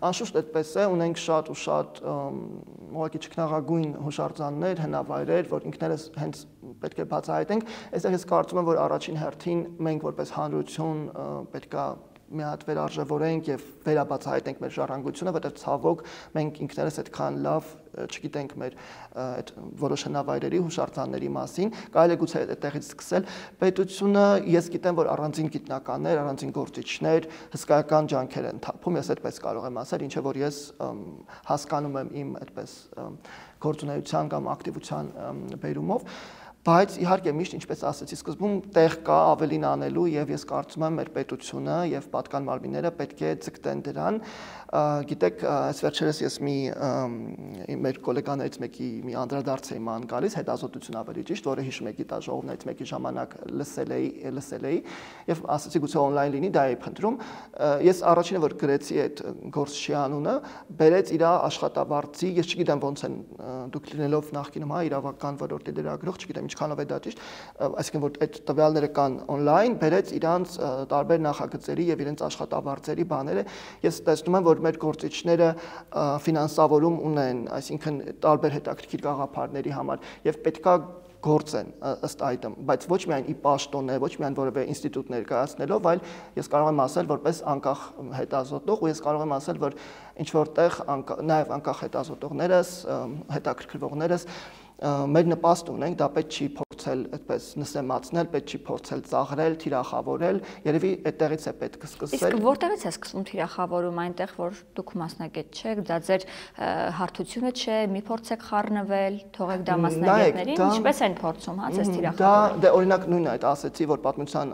Անշուշտ այդպես է, ունենք շատ ու շատ ուղղակի ճգնաղագույն հուշարձաններ, հնավայրեր, որ ինքներս հենց պետք է բացահայտենք։ Այստեղ ես կարծում եմ, որ առաջին հերթին մենք որպես հանրություն պետք է մի հատ վերարժևորենք եւ վերաբացահայտենք մեր ժառանգությունը, որտեղ ցավոք մենք ինքներս այդքան լավ չգիտենք մեր այդ որոշ հնավայրերի հուշարձանների մասին, կարելի է գուցե այդտեղից սկսել։ Պետությունը ես գիտեմ, որ առանձին գիտնականներ, առանձին գործիչներ հսկայական ջանքեր են թափում, ես այդպես կարող եմ ասել, ինչը որ ես հասկանում եմ իմ այդպես գործունեության կամ ակտիվության բերումով Բայց իհարկե միշտ ինչպես ասացի սկզբում տեղ կա ավելին անելու եւ ես կարծում եմ մեր պետությունը եւ պատկան մարմինները պետք է ձգտեն դրան գիտեք այս վերջերս ես մեր գոլեգաներից մեկի մի անդրադարձ էի ման գալիս հետազոտություն ավելի ճիշտ որը հիշում եք գիտաժողովներից մեկի ժամանակ լսել էի եւ ասացի գուցե on-line լինի դա էի փնտրում ես առաջինը որ գրեցի այդ գործչի անունը բերեց իր աշխատավարձի ես չգիտեմ ոնց են դուք լինելով նախկինում հա իրավական ոլորտի լրագրող չգիտեմ ինչքանով է դա ճիշտ, այսինքն որ այդ տվյալները կան on-line, բերեց իրանց տարբեր նախագծերի եւ իրենց աշխատավարձերի բաները։ Ես տեսնում եմ, որ մեր գործիչները ֆինանսավորում ունեն, այսինքն տարբեր հետաքրքիր գաղափարների համար եւ պետքա գործեն ըստ այդմ, բայց ոչ միայն ի պաշտոն է, ոչ միայն որևէ ինստիտուտ ներկայացնելով, այլ ես կարող եմ ասել որպես անկախ հետազոտող ու ես կարող եմ ասել, որ ինչ որտեղ նաեւ անկախ հետազոտողներս, հետաքրքրվողներս մեր նպաստ ունենք, դա պետք չի փորձել այդպես նսեմացնել, պետք չի փորձել ծաղրել, թիրախավորել, երևի այդտեղից է պետք սկսել։ Իսկ որտեղից է սկսվում թիրախավորումը, այնտեղ որ դուք մասնակից չեք, դա ձեր հարթությունը չէ, մի փորձեք խառնվել, թողեք դա մասնագետներին, ինչպես են փորձում, հա, ձեզ թիրախավորել։ Դա օրինակ նույնն է, այդ ասեցի, որ պատմության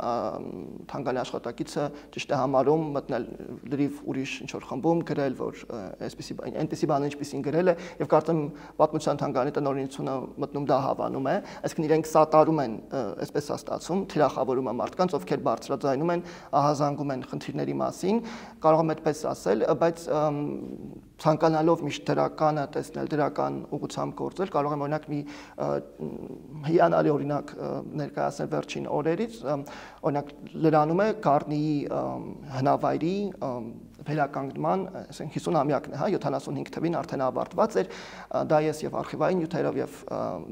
թանգարանի աշխատակիցը ճիշտ է համարում մտնել լրիվ ուրիշ ինչ որ խմբում գրել, որ այնպեսի բան ինչպեսին գրել է եւ կարծեմ պատմության թանգարանի տնօրինությունը մտնում դա հավանում է, այսինքն իրենք սատարում են, այսպես է ստացվում, թիրախավորում է մարդկանց, ովքեր բարձրաձայնում են, ահազանգում են խնդիրների մասին, կարող եմ այդպես ասել, բայց ցանկանալով միշտ դրականը տեսնել, դրական ուղղությամբ գործել, կարող եմ օրինակ մի հիանալի օրինակ ներկայացնել վերջին օրերից, օրինակ լրանում է Գառնիի հնավայրի վերականգնման, ասենք 50-ամյակն է, հա, 75 թվին արդեն ավարտված էր, դա ես եւ արխիվային նյութերով եւ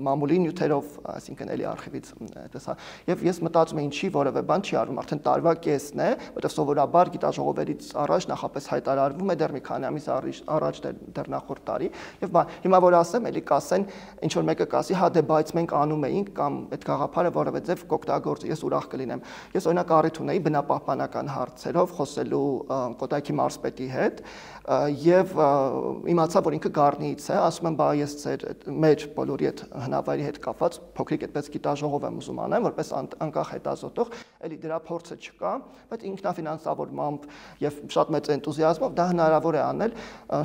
մամուլի նյութերով, այսինքն էլի արխիվից այդպես հա, եւ ես մտածում եմ ինչի որևէ բան չի արվում, արդեն տարվա կեսն է, որտեղ սովորաբար գիտաժողովերից առաջ նախապես հայտարարվում է դեռ մի քանի ամիս առաջ դեռ նախորդ տարի եւ հիմա որ ասեմ, էլի կասեն, ինչ որ մեկը կասի, հա դե բայց մենք անում էինք կամ այդ գաղափարը որևէ ձև կօգտագործի, ես ուրախ կլինեմ։ Ես օրինակ առիթ ունեի բնապահպանական հարցերով խոսելու Կոտայքի մարզպետի հետ եւ իմացա, որ ինքը Գառնիից է, ասում եմ, բա ես մեր բոլորի հետ հնավայրի հետ կապված փոքրիկ այդպես գիտաժողով եմ ուզում անեմ, որպես անկախ հետազոտող, էլի դրա փորձը չկա, բայց ինքնաֆինանսավորմամբ եւ շատ մեծ էնտուզիազմով դա հնարավոր է անել,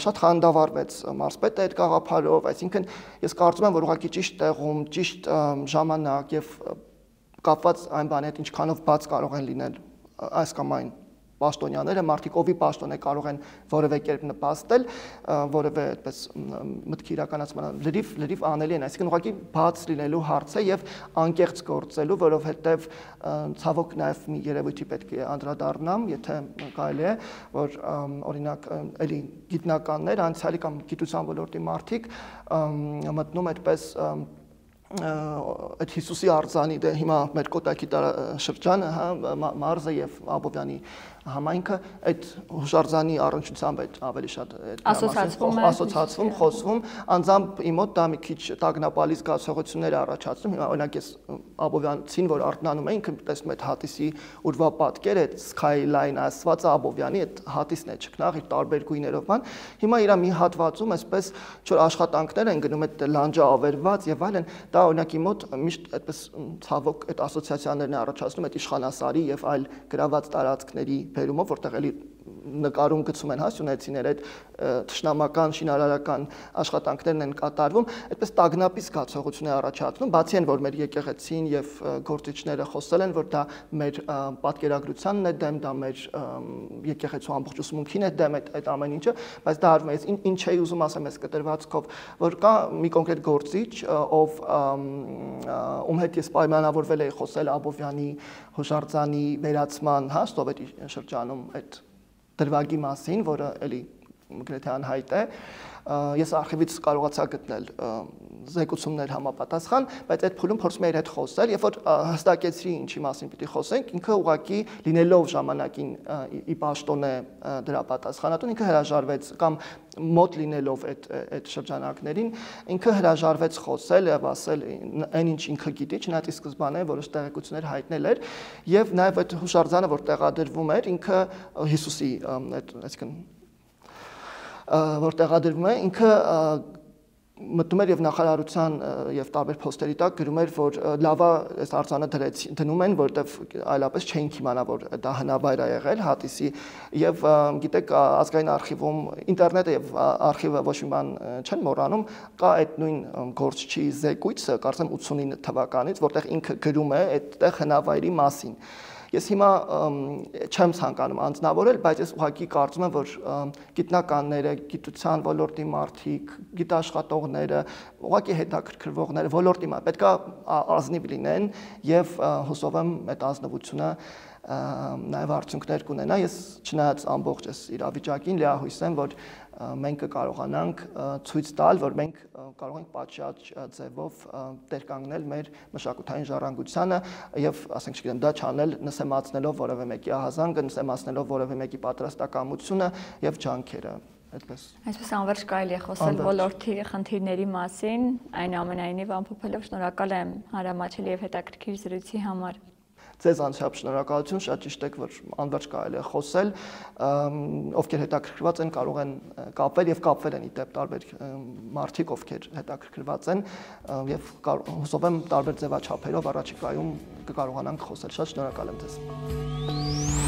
շատ խանդավառվեց մարզպետը այդ գաղափարով, այսինքն ես կարծում եմ, որ ուղղակի ճիշտ տեղում, ճիշտ ժամանակ եւ կապված այն բանի հետ ինչքանով բաց կարող են լինել այս կամ այն պաշտոնյաները, մարդիկ ովի պաշտոն է կարող են որևէ կերպ նպաստել, որևէ այդպես մտքի իրականացման լրիվ անելի են, այսինքն ուղղակի բաց լինելու հարց է եւ անկեղծ գործելու, որովհետեւ ցավոք նաեւ մի երևույթի պետք է անդրադառնամ, եթե կարելի է, որ օրինակ էլի գիտնականներ, անցյալի կամ գիտության ոլորտի մարդիկ մտնում այդպես այդ Հիսուսի արձանի դե հիմա մեր կոտակի շրջանը, հա, մարզը եւ Աբովյանի համայնքը այդ հուշարձանի առնչությամբ այդ ավելի շատ ասոցացվում, խոսվում, անձամբ իմ մոտ դա մի քիչ տագնապալի զգացողություններ առաջացնում։ Հիմա օրինակ ես Աբովյանցին, որ արթնանում է, ինքը տեսնում է այդ հատիսի ուրվա պատկերը, այդ skyline ասված Աբովյանի այդ հատիսն է ճկնաղ իր տարբեր գույներով բան։ Հիմա իրա մի հատվածում այսպես ինչ-որ աշխատանքներ են գնում այդ լանջը ավերված եւ այլն, դա օրինակ իմ մոտ միշտ այդպես ցավոք այդ ասոցիացիաներն առաջացնում այդ իշխանասարի եւ այլ գրաված տարածքների բերումով, որտեղ էլի նկարում գցում են հասունեցիներ, այդ թշնամական, շինարարական աշխատանքներն են կատարվում, այդպես տագնապի զգացողություն է առաջացնում, բացի այն, որ մեր եկեղեցին եւ գործիչները խոսել են, որ դա մեր պատկերագրությանն է դեմ, դա մեր եկեղեցու ամբողջությունին է դեմ այդ ամեն ինչը, բայց դա արվում է, ինչ էի ուզում ասեմ այս կտրվածքով, որ կա մի կոնկրետ գործիչ, ով ում հետ ես պայմանավորվել էի խոսել Աբովյանի հուշարձանի վերացման, հա, Սովետի շրջանում այդ դրվագի մասին, որը էլի գրեթե անհայտ է, ես արխիվից կարողացա գտնել զեկուցումներ համապատասխան, բայց այդ փուլում փորձում էի իր հետ խոսել, երբ որ հստակեցրի ինչի մասին պիտի խոսենք, ինքը ուղղակի լինելով ժամանակին ի պաշտոն է դրա պատասխանատուն, ինքը հրաժարվեց կամ մոտ լինելով այդ շրջանակներին, ինքը հրաժարվեց խոսել եւ ասել այն ինչ ինքը գիտի, չնայած ի սկզբանե որոշ տեղեկություններ հայտնել էր, եւ նաեւ այդ հուշարձանը, որ տեղադրվում էր, ինքը Հիսուսի, այսինքն որ տեղադրվում է, ինքը մտնում էր եւ նախարարության եւ տարբեր փոստերի տակ գրում էր, որ լավա այս արձանը դնում են, որտեվ այլապես չենք իմանա, որ դա հնավայր է եղել հատիսի եւ գիտեք ազգային արխիվում ինտերնետը եւ արխիվը ոչ մի բան չեն մոռանում, կա այդ նույն գործչի զեկույցը, կարծեմ 89 թվականից, որտեղ ինքը գրում է այդտեղ հնավայրի մասին։ Ես հիմա չեմ ցանկանում անձնավորել, բայց ես ուղղակի կարծում եմ, որ գիտնականները, գիտության ոլորտի մարդիկ, գիտաշխատողները, ուղղակի հետաքրքրվողները ոլորտի մարդիկ պետք է ազնիվ լինեն եւ հուսով եմ այդ ազնվությունը նաև արդյունքներ կունենա։ Ես չնայած ամբողջ այս իրավիճակին լիահույս եմ, որ մենք կկարողանանք ցույց տալ, որ մենք կարող ենք պատշաճ ձևով տեր կանգնել մեր մշակութային ժառանգությանը եւ, ասենք, չգիտեմ, դա չանել նսեմացնելով որևէ մեկի ահազանգը, նսեմացնելով որևէ մեկի պատրաստակամությունը եւ ջանքերը։ Այսպես անվերջ կարելի է խոսել ոլորտի խնդիրների մասին, այնուամենայնիվ ամփոփելով շնորհակալ եմ հարամաչելի եւ հետաքրքիր զրույցի համար։ Ձեզ անչափ շնորհակալություն, շատ ճիշտ եք, որ անվերջ կարելի է խոսել, ովքեր հետաքրքրված են կարող են կապվել եւ կապվել են ի դեպ տարբեր մարդիկ, ովքեր հետաքրքրված են եւ հուսով եմ տարբեր ձևաչափերով առաջիկայում կկարողանանք խոսել։ Շատ շնորհակալ եմ ձեզ։